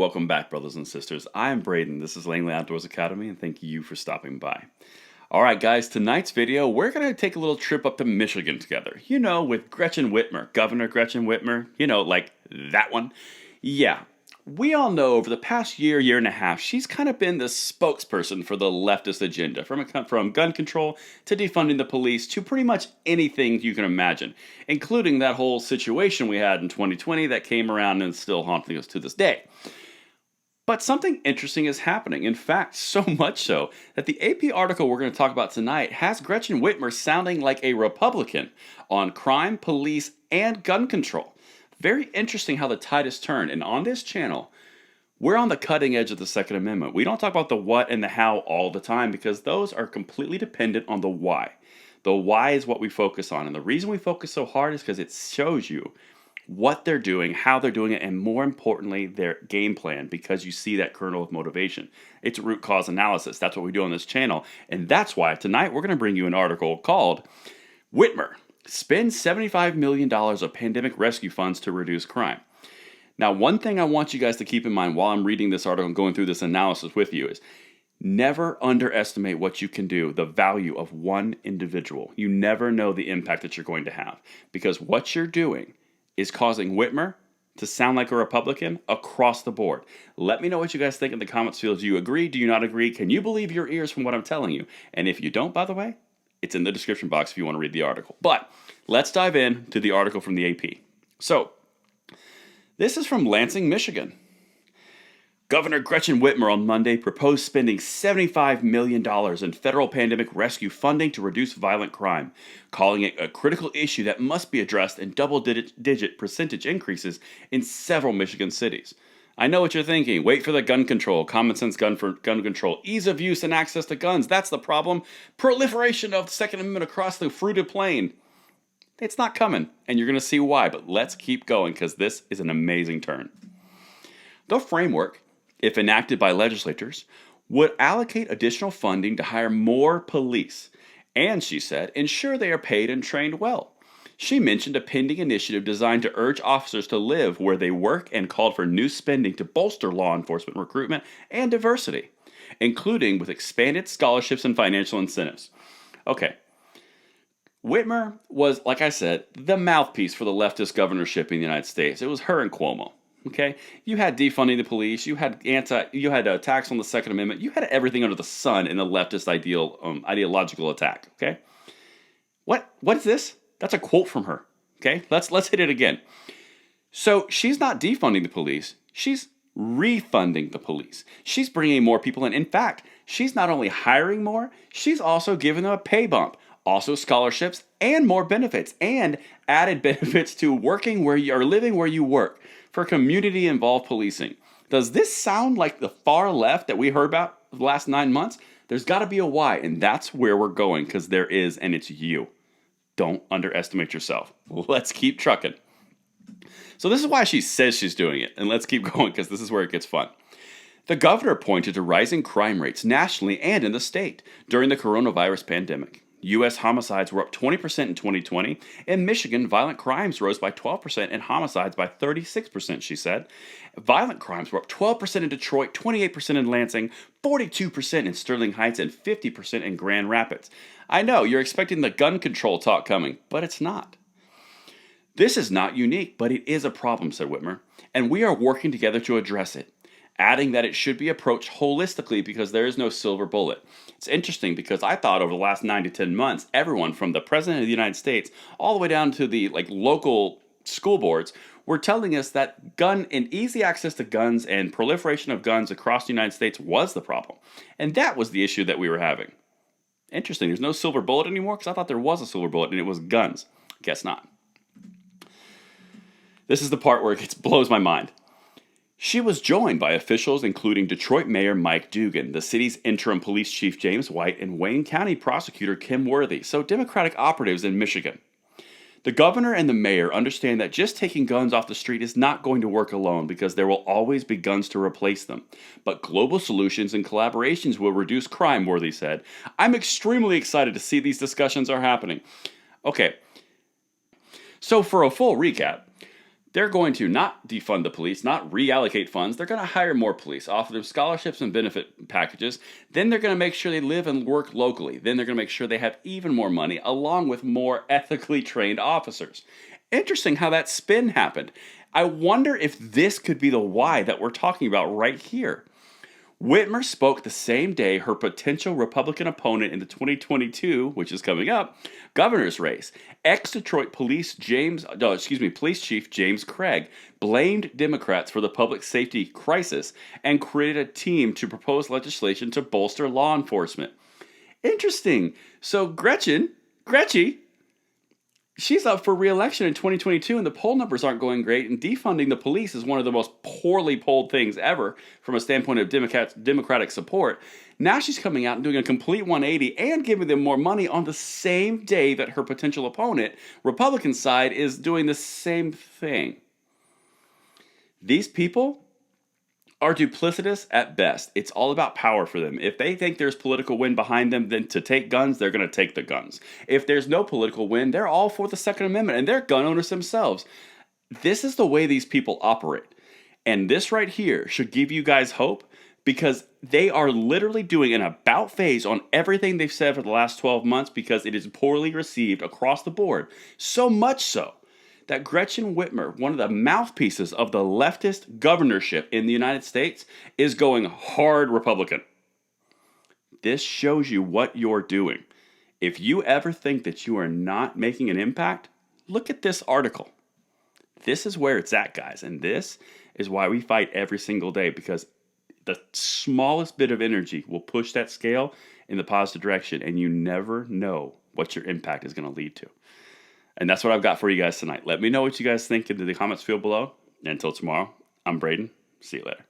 Welcome back, brothers and sisters. I am Braden. This is Langley Outdoors Academy, and thank you for stopping by. Alright guys, tonight's video, we're going to take a little trip up to Michigan together. You know, with Gretchen Whitmer, Governor Gretchen Whitmer. You know, like that one. Yeah, we all know over the past year and a half, she's kind of been the spokesperson for the leftist agenda. From gun control to defunding the police to pretty much anything you can imagine. Including that whole situation we had in 2020 that came around and is still haunting us to this day. But something interesting is happening. In fact, so much so that the AP article we're going to talk about tonight has Gretchen Whitmer sounding like a Republican on crime, police, and gun control. Very interesting how the tide has turned. And on this channel, we're on the cutting edge of the Second Amendment. We don't talk about the what and the how all the time because those are completely dependent on the why. The why is what we focus on. And the reason we focus so hard is because it shows you what they're doing, how they're doing it, and more importantly, their game plan, because you see that kernel of motivation. It's root cause analysis. That's what we do on this channel. And that's why tonight we're going to bring you an article called Whitmer Spends $75 million of pandemic rescue funds to reduce crime. Now, one thing I want you guys to keep in mind while I'm reading this article and going through this analysis with you is never underestimate what you can do, the value of one individual. You never know the impact that you're going to have, because what you're doing is causing Whitmer to sound like a Republican across the board. Let me know what you guys think in the comments field. Do you agree? Do you not agree? Can you believe your ears from what I'm telling you? And if you don't, by the way, it's in the description box if you want to read the article. But let's dive in to the article from the AP. So, this is from Lansing, Michigan. Governor Gretchen Whitmer on Monday proposed spending $75 million in federal pandemic rescue funding to reduce violent crime, calling it a critical issue that must be addressed in double-digit percentage increases in several Michigan cities. I know what you're thinking. Wait for the gun control, common sense gun control, ease of use and access to guns. That's the problem. Proliferation of the Second Amendment across the fruited plain. It's not coming, and you're going to see why, but let's keep going because this is an amazing turn. The framework, if enacted by legislators, would allocate additional funding to hire more police and, she said, ensure they are paid and trained well. She mentioned a pending initiative designed to urge officers to live where they work and called for new spending to bolster law enforcement recruitment and diversity, including with expanded scholarships and financial incentives. Okay. Whitmer was, like I said, the mouthpiece for the leftist governorship in the United States. It was her and Cuomo. Okay, you had defunding the police, you had attacks on the Second Amendment, you had everything under the sun in the leftist ideological attack. Okay, what is this? That's a quote from her. Okay, let's hit it again. So she's not defunding the police, she's refunding the police. She's bringing more people in. In fact, she's not only hiring more, she's also giving them a pay bump, also scholarships and more benefits, and added benefits to working where you are living where you work for community-involved policing. Does this sound like the far left that we heard about the last 9 months? There's got to be a why, and that's where we're going, because there is, and it's you. Don't underestimate yourself. Let's keep trucking. So this is why she says she's doing it, and let's keep going, because this is where it gets fun. The governor pointed to rising crime rates nationally and in the state during the coronavirus pandemic. U.S. homicides were up 20% in 2020. In Michigan, violent crimes rose by 12% and homicides by 36%, she said. Violent crimes were up 12% in Detroit, 28% in Lansing, 42% in Sterling Heights, and 50% in Grand Rapids. I know, you're expecting the gun control talk coming, but it's not. This is not unique, but it is a problem, said Whitmer, and we are working together to address it, adding that it should be approached holistically because there is no silver bullet. It's interesting because I thought over the last 9 to 10 months, everyone from the President of the United States all the way down to the local school boards were telling us that gun and easy access to guns and proliferation of guns across the United States was the problem. And that was the issue that we were having. Interesting, there's no silver bullet anymore because I thought there was a silver bullet and it was guns. Guess not. This is the part where it blows my mind. She was joined by officials including Detroit Mayor Mike Dugan, the city's interim police chief James White, and Wayne County prosecutor Kim Worthy, so Democratic operatives in Michigan. The governor and the mayor understand that just taking guns off the street is not going to work alone because there will always be guns to replace them. But global solutions and collaborations will reduce crime, Worthy said. I'm extremely excited to see these discussions are happening. Okay, so for a full recap, They're going to not defund the police, not reallocate funds. They're going to hire more police, offer them scholarships and benefit packages. Then they're going to make sure they live and work locally. Then they're going to make sure they have even more money, along with more ethically trained officers. Interesting how that spin happened. I wonder if this could be the why that we're talking about right here. Whitmer spoke the same day her potential Republican opponent in the 2022, which is coming up, governor's race. Ex-Detroit Police Chief James Craig blamed Democrats for the public safety crisis and created a team to propose legislation to bolster law enforcement. Interesting. So Gretchen, she's up for re-election in 2022 and the poll numbers aren't going great, and defunding the police is one of the most poorly polled things ever from a standpoint of Democratic support. Now she's coming out and doing a complete 180 and giving them more money on the same day that her potential opponent, Republican side, is doing the same thing. These people are duplicitous at best. It's all about power for them. If they think there's political win behind them, then to take guns, they're going to take the guns. If there's no political win, they're all for the Second Amendment, and they're gun owners themselves. This is the way these people operate. And this right here should give you guys hope, because they are literally doing an about face on everything they've said for the last 12 months because it is poorly received across the board. So much so that Gretchen Whitmer, one of the mouthpieces of the leftist governorship in the United States, is going hard Republican. This shows you what you're doing. If you ever think that you are not making an impact, look at this article. This is where it's at, guys, and this is why we fight every single day, because the smallest bit of energy will push that scale in the positive direction, and you never know what your impact is going to lead to. And that's what I've got for you guys tonight. Let me know what you guys think in the comments field below. And until tomorrow, I'm Braden. See you later.